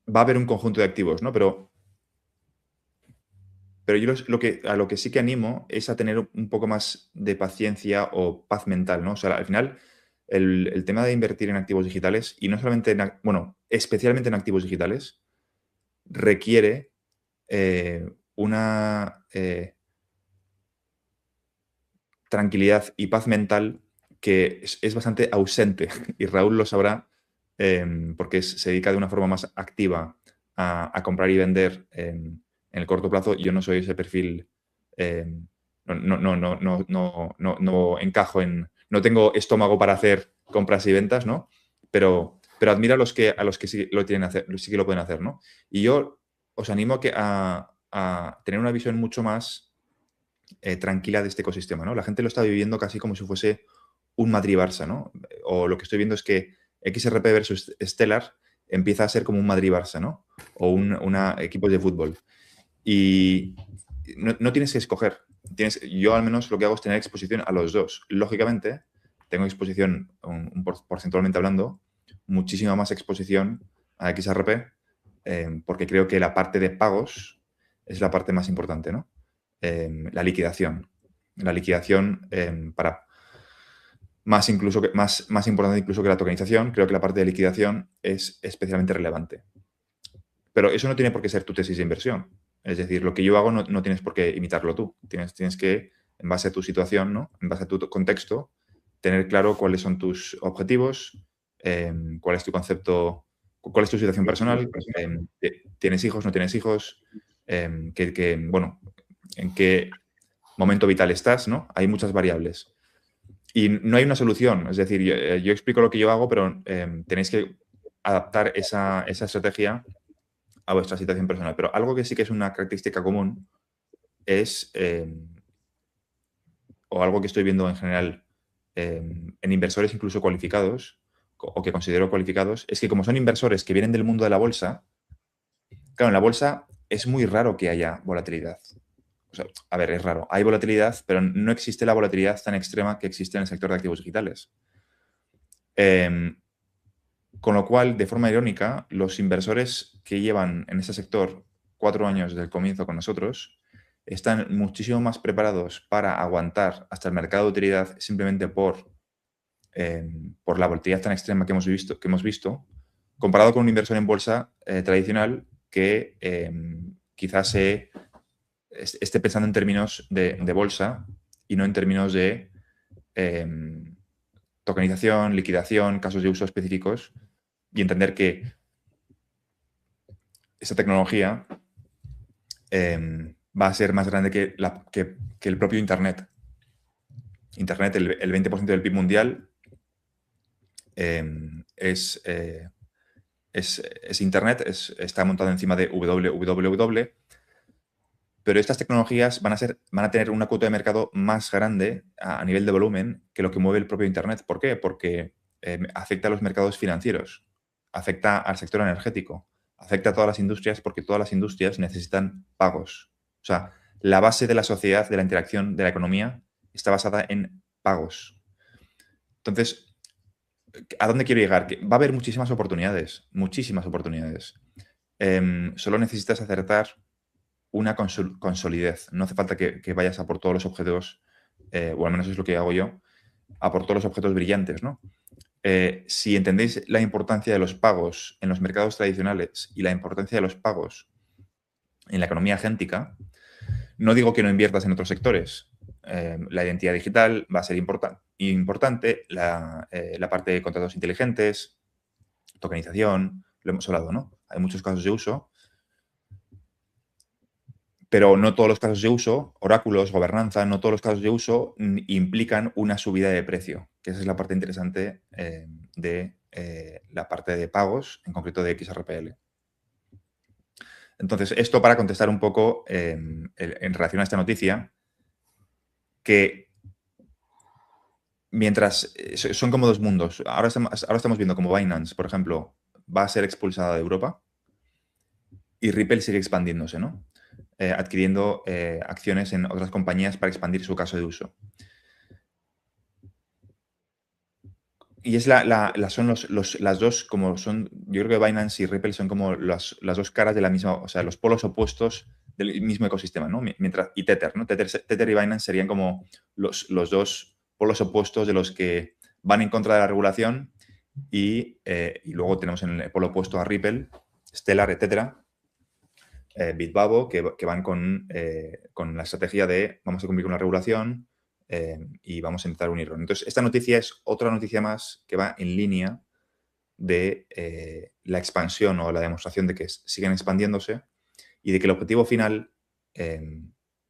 Va a haber un conjunto de activos, ¿no? Pero yo a lo que sí que animo es a tener un poco más de paciencia o paz mental, ¿no? O sea, al final, el tema de invertir en activos digitales, y no solamente bueno, especialmente en activos digitales, requiere una tranquilidad y paz mental que es bastante ausente, y Raúl lo sabrá, porque se dedica de una forma más activa a comprar y vender en el corto plazo. Yo no soy ese perfil, no encajo no tengo estómago para hacer compras y ventas, ¿no? Pero admiro a los que sí lo tienen sí que lo pueden hacer, ¿no? Y yo os animo a tener una visión mucho más tranquila de este ecosistema, ¿no? La gente lo está viviendo casi como si fuese un Madrid-Barça, ¿no? O lo que estoy viendo es que XRP versus Stellar empieza a ser como un Madrid-Barça, ¿no? O una equipos de fútbol. Y no tienes que escoger. Yo al menos lo que hago es tener exposición a los dos. Lógicamente, tengo exposición, porcentualmente hablando, muchísima más exposición a XRP, porque creo que la parte de pagos es la parte más importante, ¿no? La liquidación. La liquidación para más importante incluso que la tokenización, creo que la parte de liquidación es especialmente relevante. Pero eso no tiene por qué ser tu tesis de inversión. Es decir, lo que yo hago no tienes por qué imitarlo tú. Tienes que, en base a tu situación, ¿no? En base a tu contexto, tener claro cuáles son tus objetivos, cuál es tu concepto, cuál es tu situación personal, tienes hijos, no tienes hijos, bueno, en qué momento vital estás, ¿no? Hay muchas variables. Y no hay una solución. Es decir, yo explico lo que yo hago, pero tenéis que adaptar esa estrategia a vuestra situación personal. Pero algo que sí que es una característica común es, o algo que estoy viendo en general en inversores incluso cualificados, o que considero cualificados, es que como son inversores que vienen del mundo de la bolsa, claro, en la bolsa es muy raro que haya volatilidad. O sea, a ver, es raro. Hay volatilidad, pero no existe la volatilidad tan extrema que existe en el sector de activos digitales. Con lo cual, de forma irónica, los inversores que llevan en ese sector 4 años desde el comienzo con nosotros están muchísimo más preparados para aguantar hasta el mercado de utilidad simplemente por la volatilidad tan extrema que hemos visto, comparado con un inversor en bolsa tradicional que quizás esté pensando en términos de bolsa y no en términos de tokenización, liquidación, casos de uso específicos, y entender que esa tecnología va a ser más grande que el propio Internet. Internet, el 20% del PIB mundial es Internet, está montado encima de www, pero estas tecnologías van a tener una cuota de mercado más grande a nivel de volumen que lo que mueve el propio Internet. ¿Por qué? Porque afecta a los mercados financieros, afecta al sector energético, afecta a todas las industrias porque todas las industrias necesitan pagos. O sea, la base de la sociedad, de la interacción, de la economía, está basada en pagos. Entonces, ¿a dónde quiero llegar? Que va a haber muchísimas oportunidades, muchísimas oportunidades. Solo necesitas acertar una con solidez. No hace falta que vayas a por todos los objetos, o al menos es lo que hago yo, a por todos los objetos brillantes, ¿no? Si entendéis la importancia de los pagos en los mercados tradicionales y la importancia de los pagos en la economía agéntica, no digo que no inviertas en otros sectores. La identidad digital va a ser importante, la parte de contratos inteligentes, tokenización, lo hemos hablado, ¿no? Hay muchos casos de uso, pero no todos los casos de uso, oráculos, gobernanza, no todos los casos de uso implican una subida de precio, que esa es la parte interesante de la parte de pagos, en concreto de XRPL. Entonces, esto para contestar un poco en relación a esta noticia, que mientras son como dos mundos. Ahora estamos viendo como Binance, por ejemplo, va a ser expulsada de Europa y Ripple sigue expandiéndose, ¿no? Adquiriendo acciones en otras compañías para expandir su caso de uso. Y es son las dos, como son, yo creo que Binance y Ripple son como las dos caras de la misma, o sea, los polos opuestos del mismo ecosistema, ¿no? Y Tether, ¿no? Tether y Binance serían como los dos polos opuestos de los que van en contra de la regulación y luego tenemos en el polo opuesto a Ripple, Stellar, etcétera, Bitbabo, que van con la estrategia de vamos a cumplir con la regulación, y vamos a intentar unirlo. Entonces, esta noticia es otra noticia más que va en línea de la expansión o la demostración de que siguen expandiéndose y de que el objetivo final,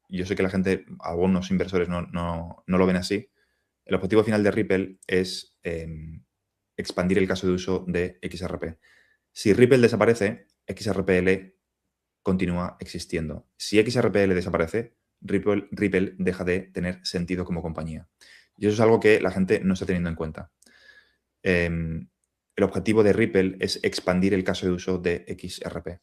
yo sé que la gente, algunos inversores no lo ven así, el objetivo final de Ripple es expandir el caso de uso de XRP. Si Ripple desaparece, XRPL continúa existiendo. Si XRPL desaparece, Ripple deja de tener sentido como compañía. Y eso es algo que la gente no está teniendo en cuenta. El objetivo de Ripple es expandir el caso de uso de XRP.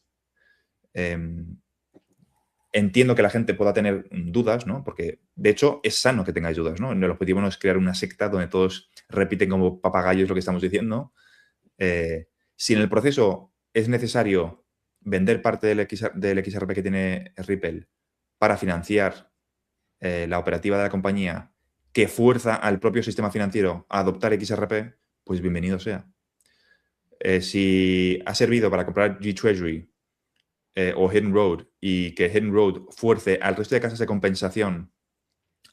Entiendo que la gente pueda tener dudas, ¿no? Porque, de hecho, es sano que tengáis dudas, ¿no? El objetivo no es crear una secta donde todos repiten como papagayos lo que estamos diciendo. Si en el proceso es necesario vender parte del XRP que tiene Ripple para financiar la operativa de la compañía que fuerza al propio sistema financiero a adoptar XRP, pues bienvenido sea. Si ha servido para comprar G-Treasury o Hidden Road y que Hidden Road fuerce al resto de casas de compensación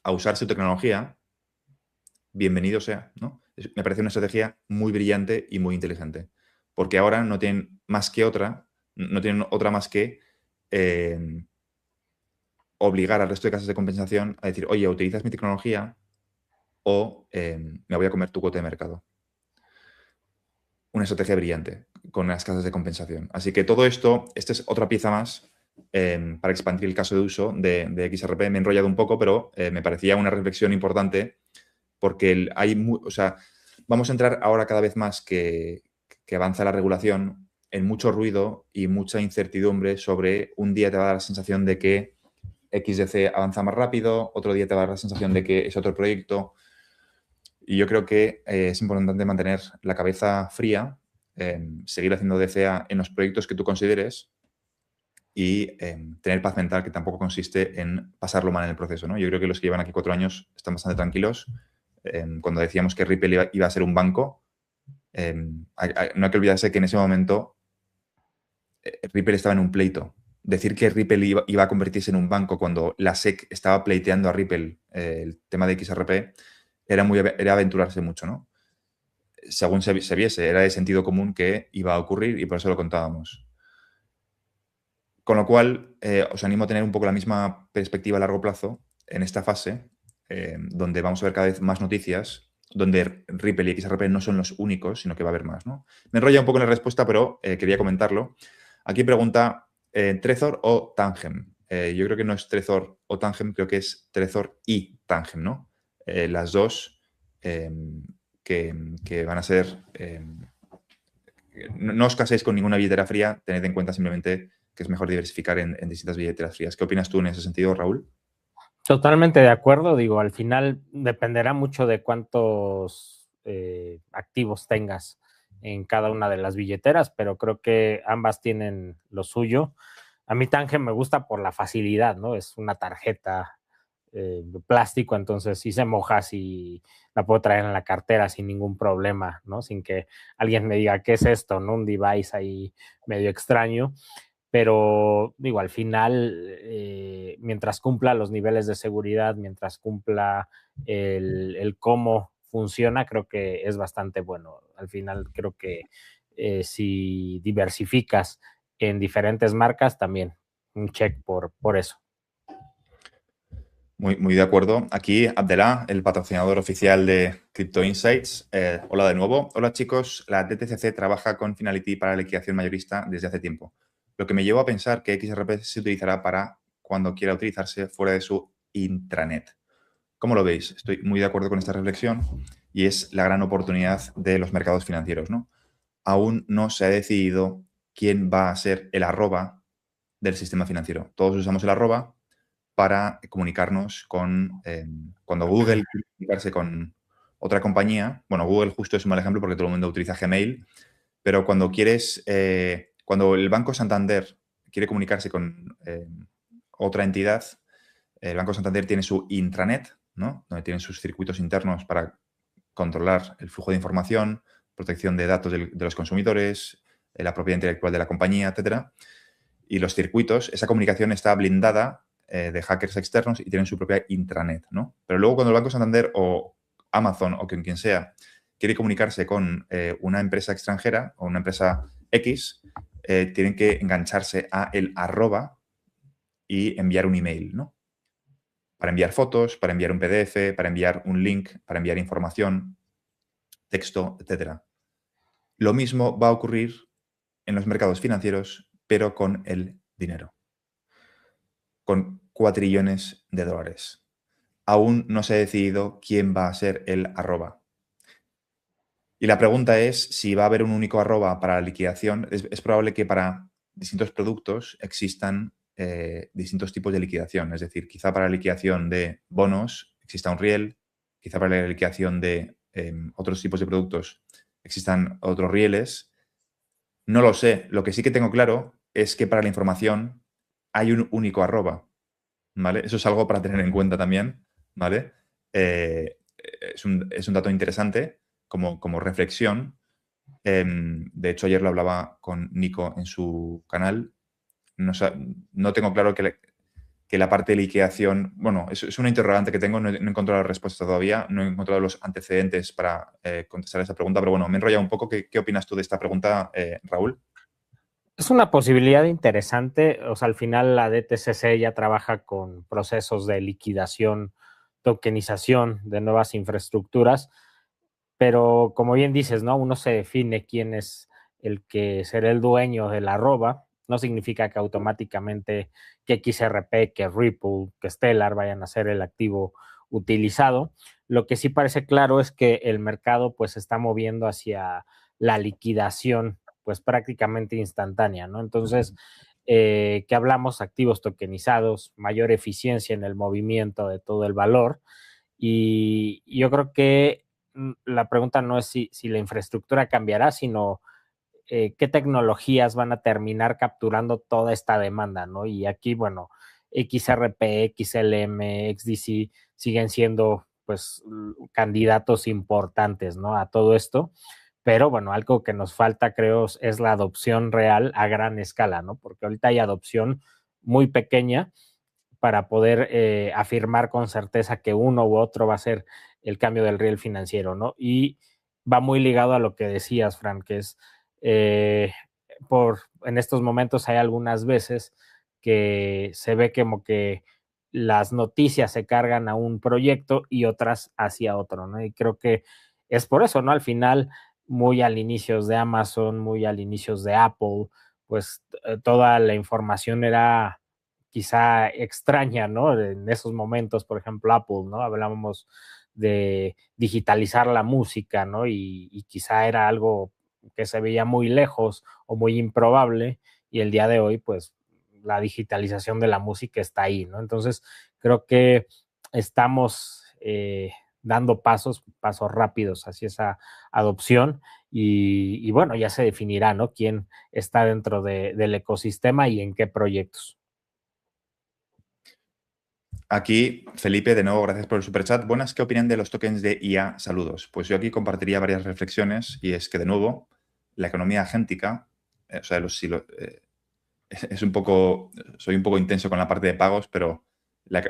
a usar su tecnología, bienvenido sea, ¿no? Me parece una estrategia muy brillante y muy inteligente, porque ahora no tienen otra más que obligar al resto de casas de compensación a decir, oye, utilizas mi tecnología o me voy a comer tu cuota de mercado. Una estrategia brillante con las casas de compensación. Así que todo esto, esta es otra pieza más para expandir el caso de uso de XRP. Me he enrollado un poco, pero me parecía una reflexión importante porque vamos a entrar ahora cada vez más que avanza la regulación en mucho ruido y mucha incertidumbre sobre un día te va a dar la sensación de que XDC avanza más rápido, otro día te va a dar la sensación de que es otro proyecto. Y yo creo que es importante mantener la cabeza fría seguir haciendo DCA en los proyectos que tú consideres y tener paz mental, que tampoco consiste en pasarlo mal en el proceso, ¿no? Yo creo que los que llevan aquí 4 años están bastante tranquilos. Cuando decíamos que Ripple iba a ser un banco, no hay que olvidarse que en ese momento Ripple estaba en un pleito. Decir que Ripple iba a convertirse en un banco cuando la SEC estaba pleiteando a Ripple el tema de XRP era aventurarse mucho, ¿no? Según se viese, era de sentido común que iba a ocurrir y por eso lo contábamos. Con lo cual, os animo a tener un poco la misma perspectiva a largo plazo en esta fase, donde vamos a ver cada vez más noticias, donde Ripple y XRP no son los únicos, sino que va a haber más, ¿no? Me enrolla un poco en la respuesta, pero quería comentarlo. Aquí pregunta, ¿Trezor o Tangem? Yo creo que no es Trezor o Tangem, creo que es Trezor y Tangem, ¿no? Las dos que van a ser... no os caséis con ninguna billetera fría, tened en cuenta simplemente que es mejor diversificar en distintas billeteras frías. ¿Qué opinas tú en ese sentido, Raúl? Totalmente de acuerdo, digo, al final dependerá mucho de cuántos activos tengas en cada una de las billeteras, pero creo que ambas tienen lo suyo. A mí Tangem me gusta por la facilidad, ¿no? Es una tarjeta de plástico, entonces si se moja, si la puedo traer en la cartera sin ningún problema, ¿no? Sin que alguien me diga, ¿qué es esto? ¿No? Un device ahí medio extraño. Pero digo, al final, mientras cumpla los niveles de seguridad, mientras cumpla el cómo funciona, creo que es bastante bueno. Al final, creo que si diversificas en diferentes marcas, también un check por eso. Muy, muy de acuerdo. Aquí Abdelá, el patrocinador oficial de Crypto Insights. Hola de nuevo. Hola chicos, la DTCC trabaja con Finality para la liquidación mayorista desde hace tiempo, lo que me llevó a pensar que XRP se utilizará para cuando quiera utilizarse fuera de su intranet. ¿Cómo lo veis? Estoy muy de acuerdo con esta reflexión y es la gran oportunidad de los mercados financieros, ¿no? Aún no se ha decidido quién va a ser el arroba del sistema financiero. Todos usamos el arroba para comunicarnos con... cuando Google quiere comunicarse con otra compañía, bueno, Google justo es un mal ejemplo porque todo el mundo utiliza Gmail, pero cuando quieres, cuando el Banco Santander quiere comunicarse con otra entidad, el Banco Santander tiene su intranet, ¿no? Donde tienen sus circuitos internos para controlar el flujo de información, protección de datos de los consumidores, la propiedad intelectual de la compañía, etcétera. Y los circuitos, esa comunicación está blindada de hackers externos y tienen su propia intranet, ¿no? Pero luego cuando el Banco Santander o Amazon o quien sea quiere comunicarse con una empresa extranjera o una empresa X, tienen que engancharse a el arroba y enviar un email, ¿no? Para enviar fotos, para enviar un PDF, para enviar un link, para enviar información, texto, etcétera. Lo mismo va a ocurrir en los mercados financieros, pero con el dinero. Con cuatrillones de dólares. Aún no se ha decidido quién va a ser el arroba. Y la pregunta es si va a haber un único arroba para la liquidación. Es probable que para distintos productos existan distintos tipos de liquidación. Es decir, quizá para la liquidación de bonos exista un riel, quizá para la liquidación de otros tipos de productos existan otros rieles. No lo sé. Lo que sí que tengo claro es que para la información hay un único arroba, ¿vale? Eso es algo para tener en cuenta también, ¿vale? Es un dato interesante como reflexión. De hecho, ayer lo hablaba con Nico en su canal. No tengo claro que la parte de liquidación, bueno, es una interrogante que tengo, no he encontrado la respuesta todavía, no he encontrado los antecedentes para contestar esa pregunta, pero bueno, me he enrollado un poco. ¿Qué opinas tú de esta pregunta, Raúl? Es una posibilidad interesante, o sea, al final la DTCC ya trabaja con procesos de liquidación, tokenización de nuevas infraestructuras, pero como bien dices, ¿no? Uno se define quién es el que será el dueño del arroba, no significa que automáticamente que XRP, que Ripple, que Stellar vayan a ser el activo utilizado. Lo que sí parece claro es que el mercado pues se está moviendo hacia la liquidación pues prácticamente instantánea, ¿no? Entonces, que hablamos activos tokenizados, mayor eficiencia en el movimiento de todo el valor y yo creo que la pregunta no es si la infraestructura cambiará, sino qué tecnologías van a terminar capturando toda esta demanda, ¿no? Y aquí, bueno, XRP, XLM, XDC siguen siendo, pues, candidatos importantes, ¿no? A todo esto. Pero bueno, algo que nos falta, creo, es la adopción real a gran escala, ¿no? Porque ahorita hay adopción muy pequeña para poder afirmar con certeza que uno u otro va a ser el cambio del riel financiero, ¿no? Y va muy ligado a lo que decías, Fran, que es eh, en estos momentos hay algunas veces que se ve como que las noticias se cargan a un proyecto y otras hacia otro, ¿no? Y creo que es por eso, ¿no? Al final, muy al inicio de Amazon, muy al inicio de Apple, pues toda la información era quizá extraña, ¿no? En esos momentos, por ejemplo, Apple, ¿no? Hablábamos de digitalizar la música, ¿no? Y quizá era algo que se veía muy lejos o muy improbable, y el día de hoy, pues, la digitalización de la música está ahí, ¿no? Entonces, creo que estamos dando pasos rápidos hacia esa adopción y bueno, ya se definirá, ¿no? Quién está dentro del ecosistema y en qué proyectos. Aquí, Felipe, de nuevo, gracias por el superchat. Buenas, ¿qué opinan de los tokens de IA? Saludos. Pues yo aquí compartiría varias reflexiones y es que, de nuevo, la economía agéntica, o sea, es un poco, soy un poco intenso con la parte de pagos, pero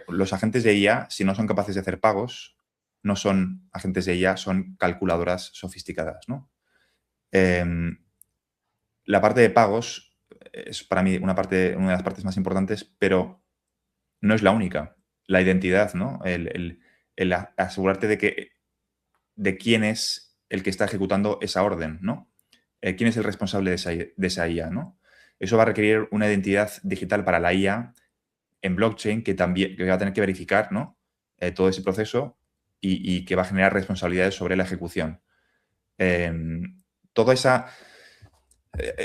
los agentes de IA, si no son capaces de hacer pagos, no son agentes de IA, son calculadoras sofisticadas, ¿no? La parte de pagos es para mí una de las partes más importantes, pero no es la única. La identidad, ¿no? El asegurarte de quién es el que está ejecutando esa orden, ¿no? Quién es el responsable de esa IA, ¿no? Eso va a requerir una identidad digital para la IA en blockchain que va a tener que verificar, ¿no? Todo ese proceso y que va a generar responsabilidades sobre la ejecución. Toda esa...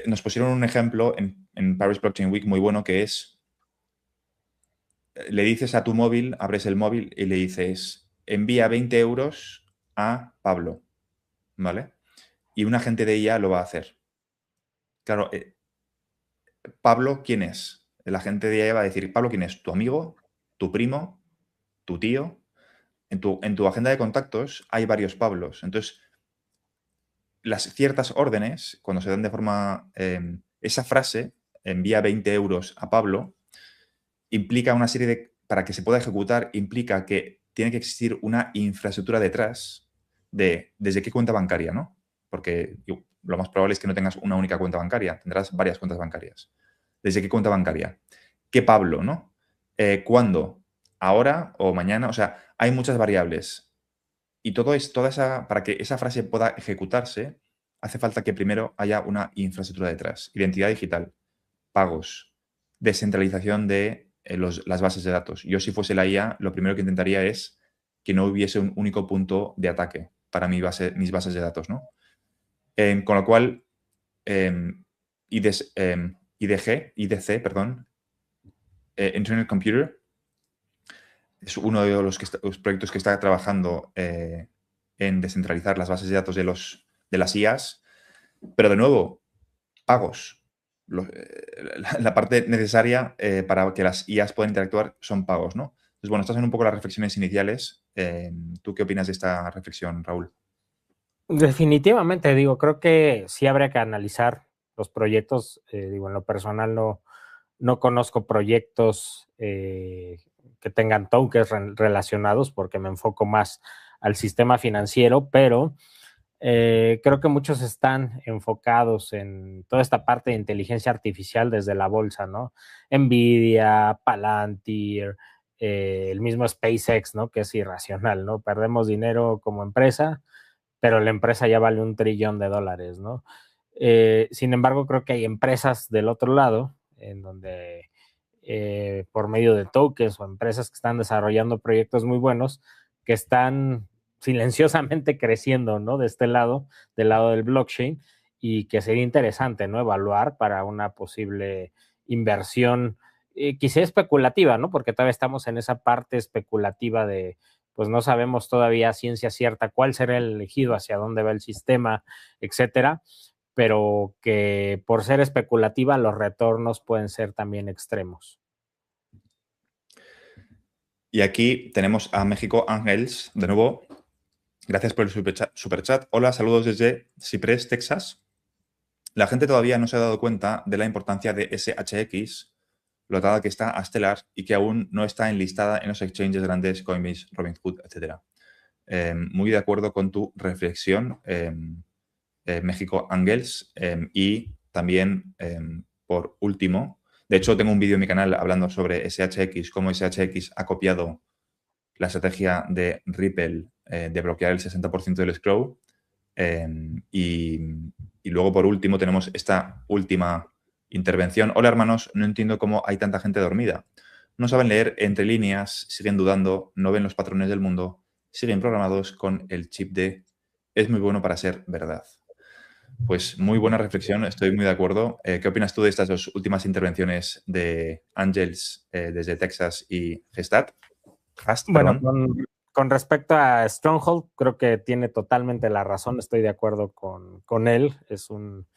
nos pusieron un ejemplo en Paris Blockchain Week muy bueno que es, le dices a tu móvil, abres el móvil y le dices, envía 20 euros a Pablo, ¿vale? Y un agente de IA lo va a hacer. Claro, Pablo, ¿quién es? El agente de IA va a decir, Pablo, ¿quién es? ¿Tu amigo? ¿Tu primo? ¿Tu tío? En tu agenda de contactos hay varios Pablos. Entonces, las ciertas órdenes, cuando se dan de forma... esa frase, envía 20 euros a Pablo, implica una serie de... Para que se pueda ejecutar, implica que tiene que existir una infraestructura detrás de desde qué cuenta bancaria, ¿no? Porque lo más probable es que no tengas una única cuenta bancaria, tendrás varias cuentas bancarias. ¿Desde qué cuenta bancaria? ¿Qué Pablo, no? ¿Cuándo? ¿Ahora o mañana? O sea, hay muchas variables. Y para que esa frase pueda ejecutarse, hace falta que primero haya una infraestructura detrás. Identidad digital, pagos, descentralización de las bases de datos. Yo, si fuese la IA, lo primero que intentaría es que no hubiese un único punto de ataque para mis bases de datos, ¿no? Con lo cual, IDC, perdón, Internet Computer, es uno de los proyectos que está trabajando en descentralizar las bases de datos de las IAs, pero de nuevo, pagos. La parte necesaria para que las IAs puedan interactuar son pagos, ¿no? Entonces, bueno, estas son un poco las reflexiones iniciales. ¿Tú qué opinas de esta reflexión, Raúl? Definitivamente, digo, creo que sí habría que analizar los proyectos. Digo, en lo personal no conozco proyectos que tengan tokens relacionados porque me enfoco más al sistema financiero, pero creo que muchos están enfocados en toda esta parte de inteligencia artificial desde la bolsa, ¿no? Nvidia, Palantir, el mismo SpaceX, ¿no? Que es irracional, ¿no? Perdemos dinero como empresa, pero la empresa ya vale $1 trillón, ¿no? Sin embargo, creo que hay empresas del otro lado en donde por medio de tokens o empresas que están desarrollando proyectos muy buenos que están silenciosamente creciendo, ¿no? De este lado, del lado del blockchain, y que sería interesante, ¿no? Evaluar para una posible inversión, quizá especulativa, ¿no? Porque todavía estamos en esa parte especulativa de, pues no sabemos todavía a ciencia cierta cuál será el elegido, hacia dónde va el sistema, etcétera, pero que por ser especulativa los retornos pueden ser también extremos. Y aquí tenemos a México Ángels, de nuevo. Gracias por el superchat. Hola, saludos desde Cypress, Texas. La gente todavía no se ha dado cuenta de la importancia de SHX, lo dada que está a Stellar y que aún no está enlistada en los exchanges grandes, Coinbase, Robinhood, etc. Muy de acuerdo con tu reflexión, México Ángels. Y también, por último, de hecho tengo un vídeo en mi canal hablando sobre SHX, cómo SHX ha copiado la estrategia de Ripple de bloquear el 60% del escrow. Y luego, por último, tenemos esta última intervención. Hola, hermanos, no entiendo cómo hay tanta gente dormida. No saben leer entre líneas, siguen dudando, no ven los patrones del mundo, siguen programados con el chip de es muy bueno para ser verdad. Pues muy buena reflexión, estoy muy de acuerdo. ¿Qué opinas tú de estas dos últimas intervenciones de Ángels desde Texas y Hast, Bueno, perdón? con respecto a Stronghold, creo que tiene totalmente la razón, estoy de acuerdo con él. Es un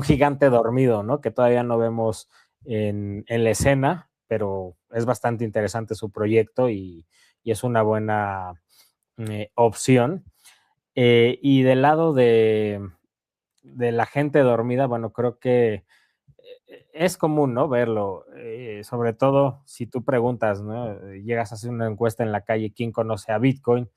gigante dormido, ¿no? Que todavía no vemos en la escena, pero es bastante interesante su proyecto y es una buena opción. Y del lado de la gente dormida, bueno, creo que es común, ¿no? Verlo, sobre todo si tú preguntas, ¿no? Llegas a hacer una encuesta en la calle, ¿quién conoce a Bitcoin?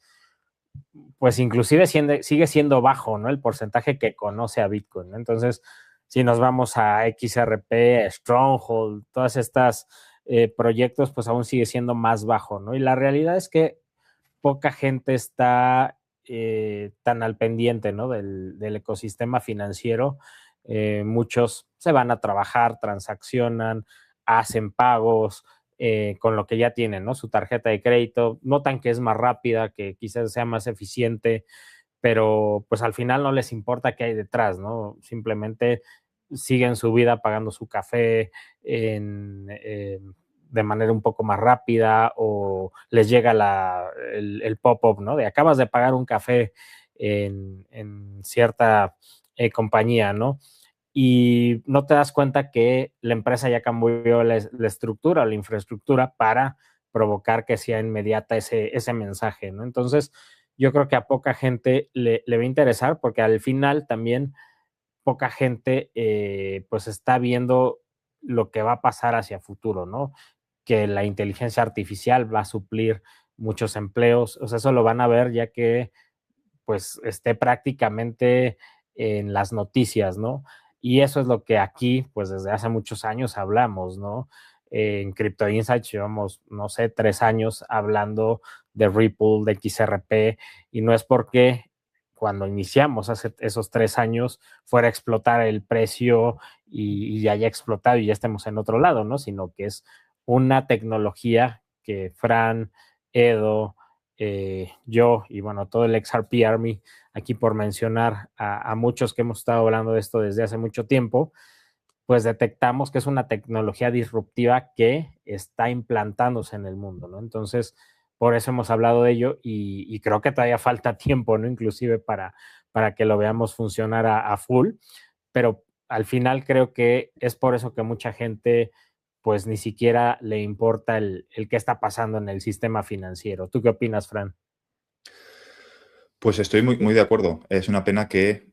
Pues inclusive sigue siendo bajo, ¿no? El porcentaje que conoce a Bitcoin, ¿no? Entonces, si nos vamos a XRP, a Stronghold, todas estas proyectos, pues aún sigue siendo más bajo, ¿no? Y la realidad es que poca gente está tan al pendiente, ¿no? Del ecosistema financiero. Muchos se van a trabajar, transaccionan, hacen pagos con lo que ya tienen, ¿no? Su tarjeta de crédito, notan que es más rápida, que quizás sea más eficiente, pero pues al final no les importa qué hay detrás, ¿no? Simplemente siguen su vida pagando su café de manera un poco más rápida o les llega el pop-up, ¿no? De acabas de pagar un café en cierta compañía, ¿no? Y no te das cuenta que la empresa ya cambió la estructura, la infraestructura para provocar que sea inmediata ese mensaje, ¿no? Entonces, yo creo que a poca gente le va a interesar porque al final también poca gente pues está viendo lo que va a pasar hacia futuro, ¿no? Que la inteligencia artificial va a suplir muchos empleos, o sea, eso lo van a ver ya que pues esté prácticamente en las noticias, ¿no? Y eso es lo que aquí, pues desde hace muchos años hablamos, ¿no? En Crypto Insights llevamos, no sé, 3 años hablando de Ripple, de XRP, y no es porque cuando iniciamos hace esos 3 años fuera a explotar el precio y haya explotado y ya estemos en otro lado, ¿no? Sino que es una tecnología que Fran, Edo, yo y bueno, todo el XRP Army, aquí por mencionar a muchos que hemos estado hablando de esto desde hace mucho tiempo, pues detectamos que es una tecnología disruptiva que está implantándose en el mundo, ¿no? Entonces, por eso hemos hablado de ello y creo que todavía falta tiempo, ¿no? Inclusive para que lo veamos funcionar a full, pero al final creo que es por eso que mucha gente pues ni siquiera le importa el qué está pasando en el sistema financiero. ¿Tú qué opinas, Fran? Pues estoy muy de acuerdo. Es una pena que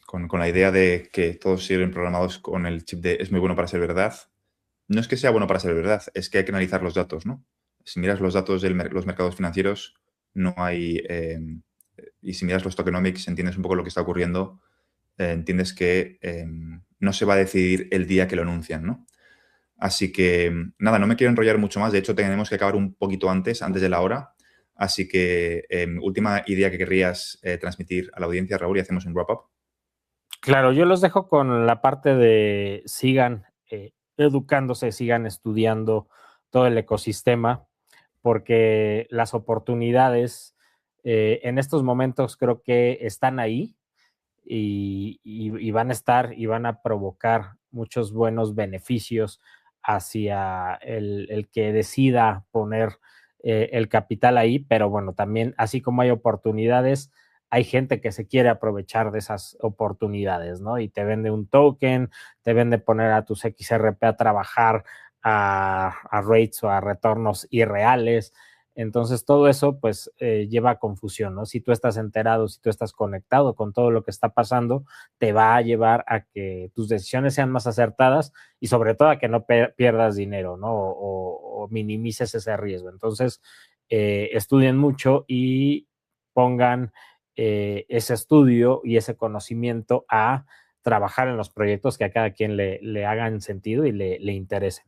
con la idea de que todos siguen programados con el chip de es muy bueno para ser verdad, no es que sea bueno para ser verdad, es que hay que analizar los datos, ¿no? Si miras los datos de los mercados financieros, no hay... y si miras los tokenomics, entiendes un poco lo que está ocurriendo, entiendes que no se va a decidir el día que lo anuncian, ¿no? Así que, nada, no me quiero enrollar mucho más. De hecho, tenemos que acabar un poquito antes de la hora. Así que, última idea que querrías transmitir a la audiencia, Raúl, y hacemos un wrap-up. Claro, yo los dejo con la parte de sigan educándose, sigan estudiando todo el ecosistema, porque las oportunidades en estos momentos creo que están ahí y van a estar y van a provocar muchos buenos beneficios hacia el que decida poner el capital ahí, pero bueno, también así como hay oportunidades, hay gente que se quiere aprovechar de esas oportunidades, ¿no? Y te vende un token, te vende poner a tus XRP a trabajar a rates o a retornos irreales. Entonces, todo eso, pues, lleva a confusión, ¿no? Si tú estás enterado, si tú estás conectado con todo lo que está pasando, te va a llevar a que tus decisiones sean más acertadas y sobre todo a que no pierdas dinero, ¿no? O minimices ese riesgo. Entonces, estudien mucho y pongan ese estudio y ese conocimiento a trabajar en los proyectos que a cada quien le hagan sentido y le interesen.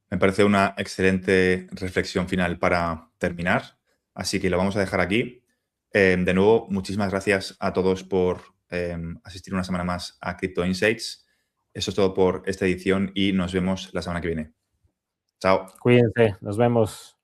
Me parece una excelente reflexión final para terminar, así que lo vamos a dejar aquí. De nuevo, muchísimas gracias a todos por asistir una semana más a Crypto Insights. Eso es todo por esta edición y nos vemos la semana que viene. Chao. Cuídense, nos vemos.